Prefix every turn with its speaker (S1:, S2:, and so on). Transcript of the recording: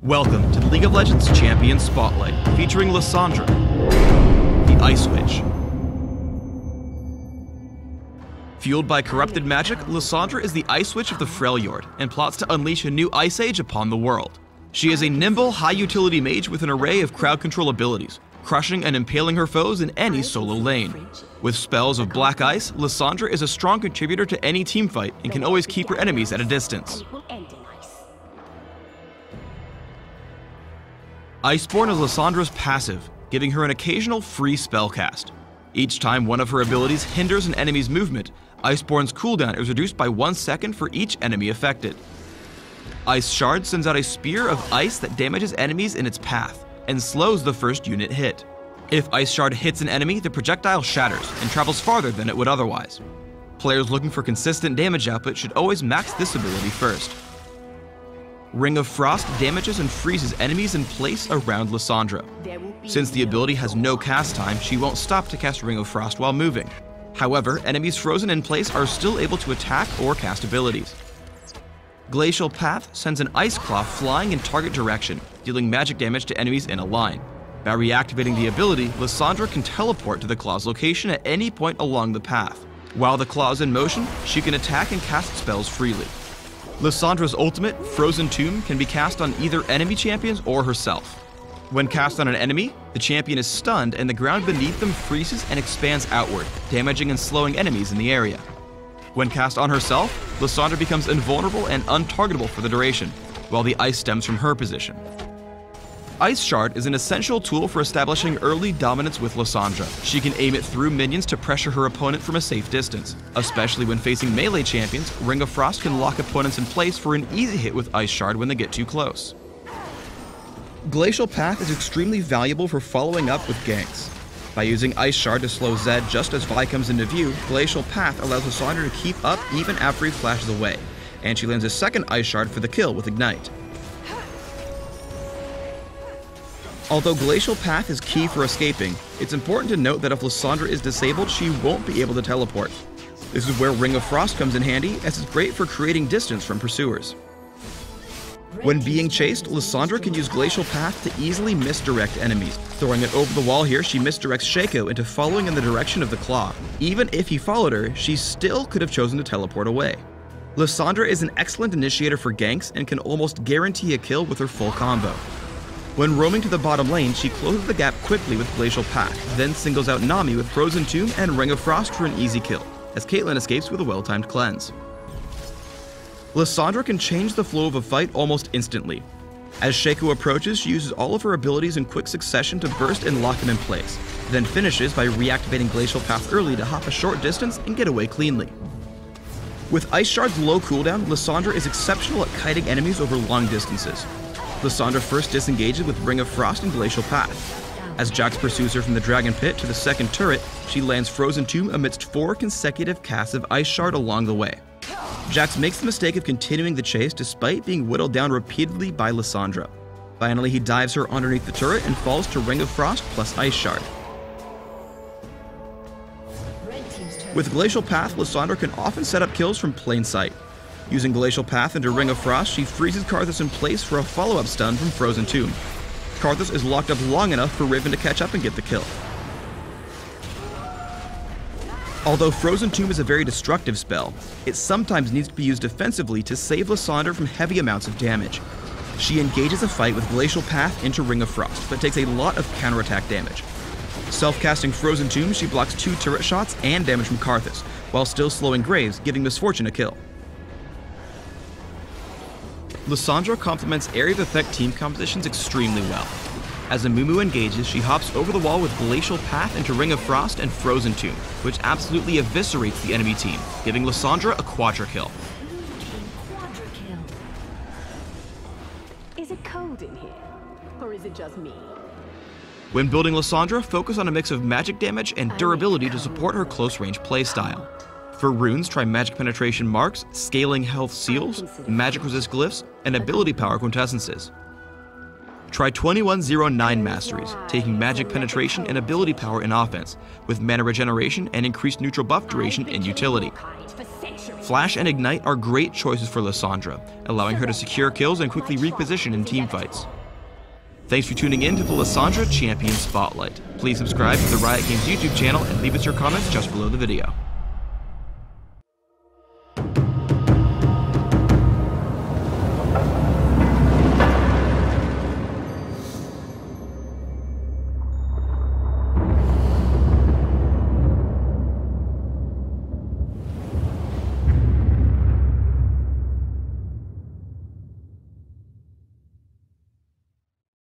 S1: Welcome to the League of Legends Champion Spotlight, featuring Lissandra, the Ice Witch. Fueled by corrupted magic, Lissandra is the Ice Witch of the Freljord and plots to unleash a new Ice Age upon the world. She is a nimble, high-utility mage with an array of crowd control abilities, crushing and impaling her foes in any solo lane. With spells of Black Ice, Lissandra is a strong contributor to any teamfight and can always keep her enemies at a distance. Iceborn is Lissandra's passive, giving her an occasional free spell cast. Each time one of her abilities hinders an enemy's movement, Iceborn's cooldown is reduced by 1 second for each enemy affected. Ice Shard sends out a spear of ice that damages enemies in its path and slows the first unit hit. If Ice Shard hits an enemy, the projectile shatters and travels farther than it would otherwise. Players looking for consistent damage output should always max this ability first. Ring of Frost damages and freezes enemies in place around Lissandra. Since the ability has no cast time, she won't stop to cast Ring of Frost while moving. However, enemies frozen in place are still able to attack or cast abilities. Glacial Path sends an Ice Claw flying in target direction, dealing magic damage to enemies in a line. By reactivating the ability, Lissandra can teleport to the Claw's location at any point along the path. While the Claw is in motion, she can attack and cast spells freely. Lissandra's ultimate, Frozen Tomb, can be cast on either enemy champions or herself. When cast on an enemy, the champion is stunned and the ground beneath them freezes and expands outward, damaging and slowing enemies in the area. When cast on herself, Lissandra becomes invulnerable and untargetable for the duration, while the ice stems from her position. Ice Shard is an essential tool for establishing early dominance with Lissandra. She can aim it through minions to pressure her opponent from a safe distance. Especially when facing melee champions, Ring of Frost can lock opponents in place for an easy hit with Ice Shard when they get too close. Glacial Path is extremely valuable for following up with ganks. By using Ice Shard to slow Zed just as Vi comes into view, Glacial Path allows Lissandra to keep up even after he flashes away, and she lands a second Ice Shard for the kill with Ignite. Although Glacial Path is key for escaping, it's important to note that if Lissandra is disabled, she won't be able to teleport. This is where Ring of Frost comes in handy, as it's great for creating distance from pursuers. When being chased, Lissandra can use Glacial Path to easily misdirect enemies. Throwing it over the wall here, she misdirects Shaco into following in the direction of the Claw. Even if he followed her, she still could have chosen to teleport away. Lissandra is an excellent initiator for ganks and can almost guarantee a kill with her full combo. When roaming to the bottom lane, she closes the gap quickly with Glacial Path, then singles out Nami with Frozen Tomb and Ring of Frost for an easy kill, as Caitlyn escapes with a well-timed cleanse. Lissandra can change the flow of a fight almost instantly. As Shaco approaches, she uses all of her abilities in quick succession to burst and lock him in place, then finishes by reactivating Glacial Path early to hop a short distance and get away cleanly. With Ice Shard's low cooldown, Lissandra is exceptional at kiting enemies over long distances. Lissandra first disengages with Ring of Frost and Glacial Path. As Jax pursues her from the Dragon Pit to the second turret, she lands Frozen Tomb amidst 4 consecutive casts of Ice Shard along the way. Jax makes the mistake of continuing the chase despite being whittled down repeatedly by Lissandra. Finally, he dives her underneath the turret and falls to Ring of Frost plus Ice Shard. With Glacial Path, Lissandra can often set up kills from plain sight. Using Glacial Path into Ring of Frost, she freezes Karthus in place for a follow-up stun from Frozen Tomb. Karthus is locked up long enough for Riven to catch up and get the kill. Although Frozen Tomb is a very destructive spell, it sometimes needs to be used defensively to save Lissandra from heavy amounts of damage. She engages a fight with Glacial Path into Ring of Frost, but takes a lot of counterattack damage. Self-casting Frozen Tomb, she blocks 2 turret shots and damage from Karthus, while still slowing Graves, giving Misfortune a kill. Lissandra complements area of effect team compositions extremely well. As Amumu engages, she hops over the wall with Glacial Path into Ring of Frost and Frozen Tomb, which absolutely eviscerates the enemy team, giving Lissandra a quadra kill.
S2: Is it cold in here? Or is it just me?
S1: When building Lissandra, focus on a mix of magic damage and durability to support her close-range playstyle. For runes, try Magic Penetration Marks, Scaling Health Seals, Magic Resist Glyphs, and Ability Power Quintessences. Try 2109 Masteries, taking Magic Penetration and Ability Power in offense, with Mana Regeneration and increased neutral buff duration in utility. Flash and Ignite are great choices for Lissandra, allowing her to secure kills and quickly reposition in teamfights. Thanks for tuning in to the Lissandra Champion Spotlight. Please subscribe to the Riot Games YouTube channel and leave us your comments just below the video.